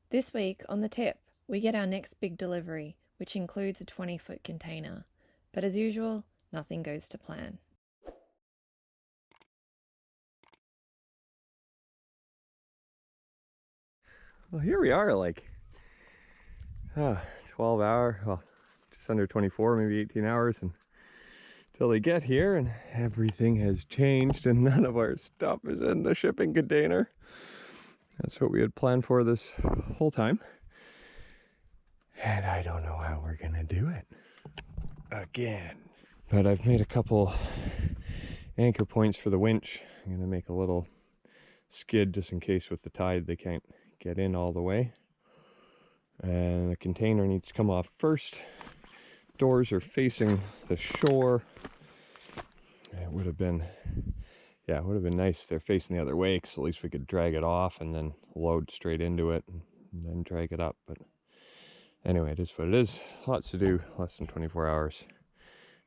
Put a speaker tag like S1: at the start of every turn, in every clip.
S1: This week on The Tip, we get our next big delivery, which includes a 20-foot container. But as usual, nothing goes to plan.
S2: Well, here we are, like 12 hour, well, just under 24, maybe 18 hours until they get here, and everything has changed and none of our stuff is in the shipping container. That's what we had planned for this whole time. And I don't know how we're gonna do it again. But I've made a couple anchor points for the winch. I'm gonna make a little skid just in case with the tide they can't get in all the way. And the container needs to come off first. Doors are facing the shore. It would have been, yeah, it would have been nice if they're facing the other way, because at least we could drag it off and then load straight into it and then drag it up. But anyway, it is what it is. Lots to do, less than 24 hours.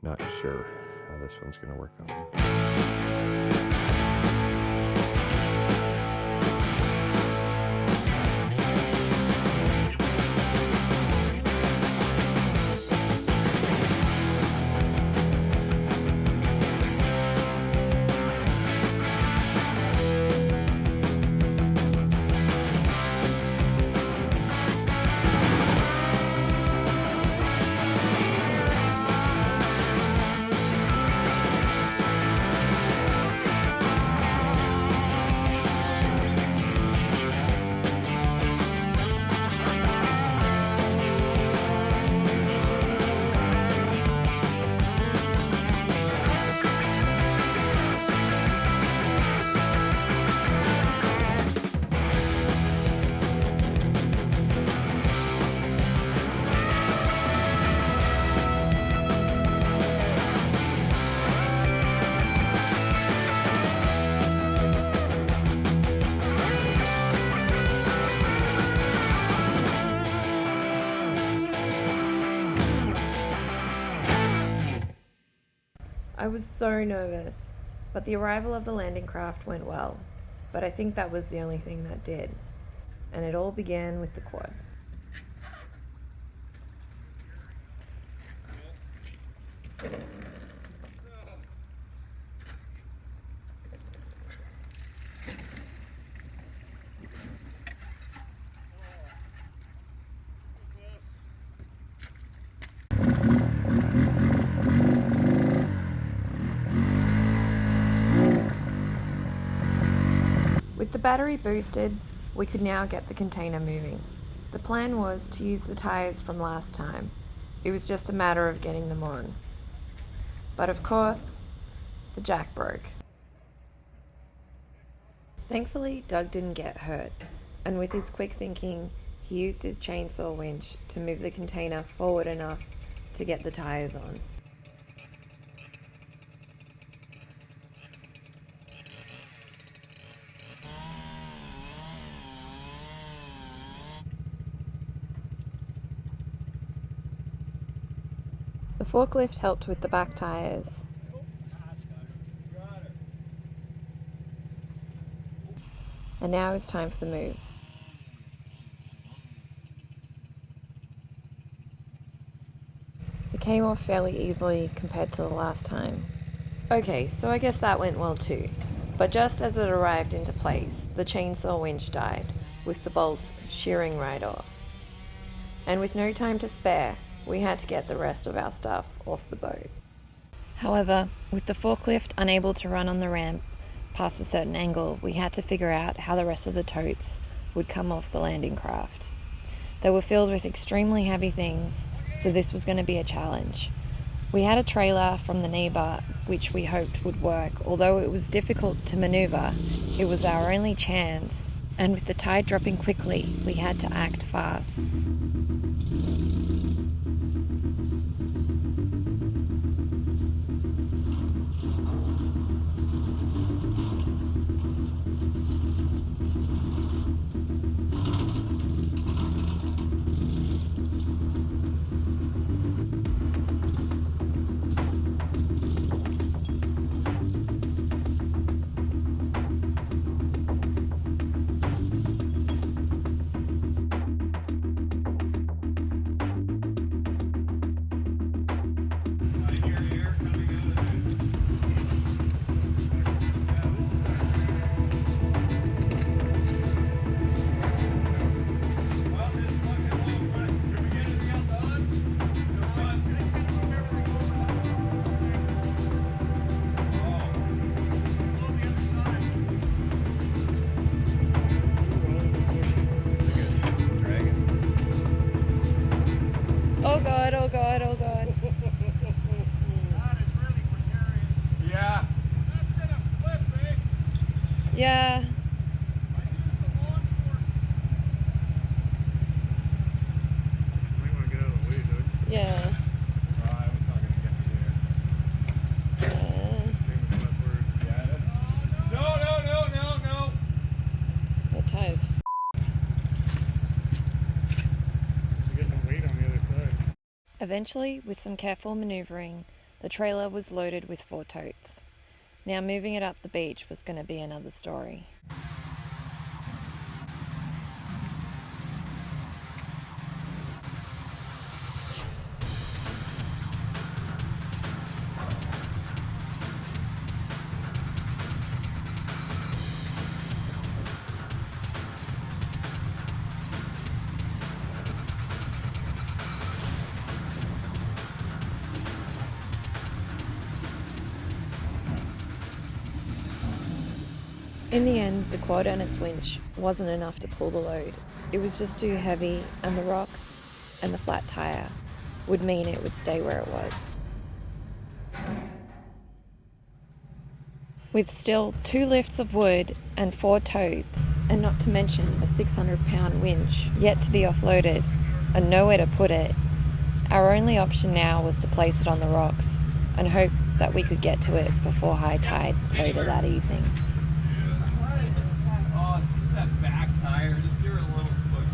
S2: Not sure how this one's going to work out.
S1: I was so nervous, but the arrival of the landing craft went well. But I think that was the only thing that did. And it all began with the quad. With the battery boosted, we could now get the container moving. The plan was to use the tires from last time. It was just a matter of getting them on. But of course, the jack broke. Thankfully, Doug didn't get hurt, and with his quick thinking, he used his chainsaw winch to move the container forward enough to get the tires on. The forklift helped with the back tires. And now it's time for the move. It came off fairly easily compared to the last time. Okay, so I guess that went well too. But just as it arrived into place, the chainsaw winch died, with the bolts shearing right off. And with no time to spare, we had to get the rest of our stuff off the boat. However, with the forklift unable to run on the ramp past a certain angle, we had to figure out how the rest of the totes would come off the landing craft. They were filled with extremely heavy things, so this was going to be a challenge. We had a trailer from the neighbour which we hoped would work. Although it was difficult to manoeuvre, it was our only chance, and with the tide dropping quickly, we had to act fast. Yeah.
S2: I was not gonna get me there. Famous buzzwords. Yeah, that's. No.
S1: The tire's
S2: You get some weight on the other side.
S1: Eventually, with some careful manoeuvring, the trailer was loaded with 4 totes. Now moving it up the beach was going to be another story. In the end, the quad and its winch wasn't enough to pull the load. It was just too heavy, and the rocks and the flat tire would mean it would stay where it was. With still 2 lifts of wood and 4 totes, and not to mention a 600-pound winch yet to be offloaded and nowhere to put it, our only option now was to place it on the rocks and hope that we could get to it before high tide later that evening.
S2: Oh, just that back tire. Just give her a little push.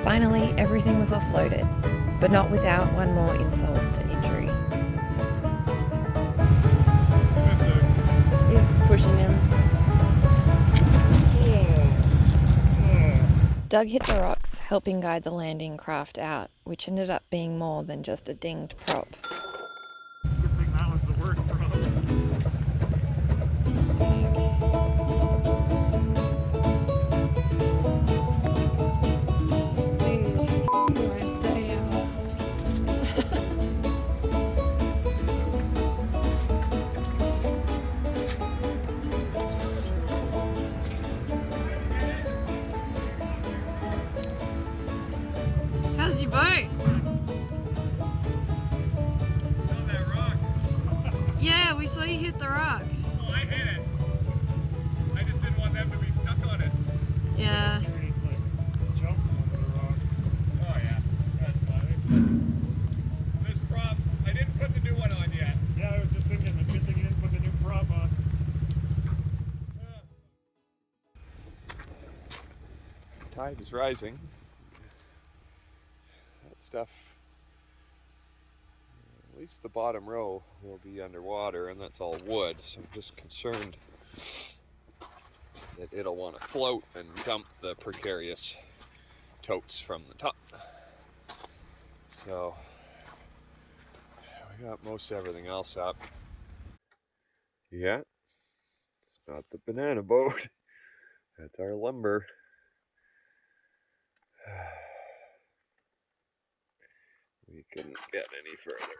S1: Finally, everything was offloaded, but not without one more insult to injury. He's pushing him. Doug hit the rocks, helping guide the landing craft out, which ended up being more than just a dinged prop.
S2: Good thing that was the word for
S1: How's your boat?
S2: on that rock.
S1: Yeah, we saw you hit the rock.
S2: Oh, I hit it. I just didn't want them to be stuck on it.
S1: Yeah.
S2: Jump over the rock. Oh yeah, that's fine. This prop, I didn't put the new one on yet. Yeah, I was just thinking, the good thing you didn't put the new prop on. Tide is rising. That stuff, at least the bottom row will be underwater, and that's all wood, so I'm just concerned that it'll want to float and dump the precarious totes from the top. So we got most everything else up. Yeah, it's not the banana boat. That's our lumber. We couldn't get any further.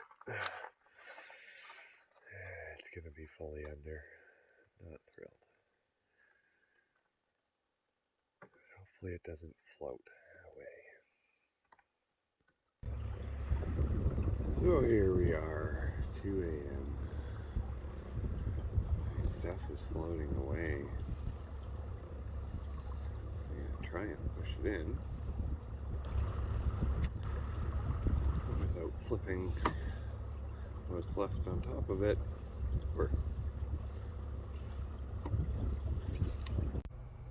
S2: It's gonna be fully under. Not thrilled. Hopefully it doesn't float away. So here we are, 2 a.m. My stuff is floating away. I'm gonna try and push it in without flipping what's left on top of it.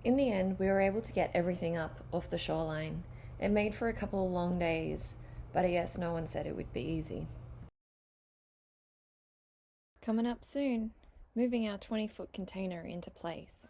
S1: In the end, we were able to get everything up off the shoreline. It made for a couple of long days, but I guess no one said it would be easy. Coming up soon, moving our 20-foot container into place.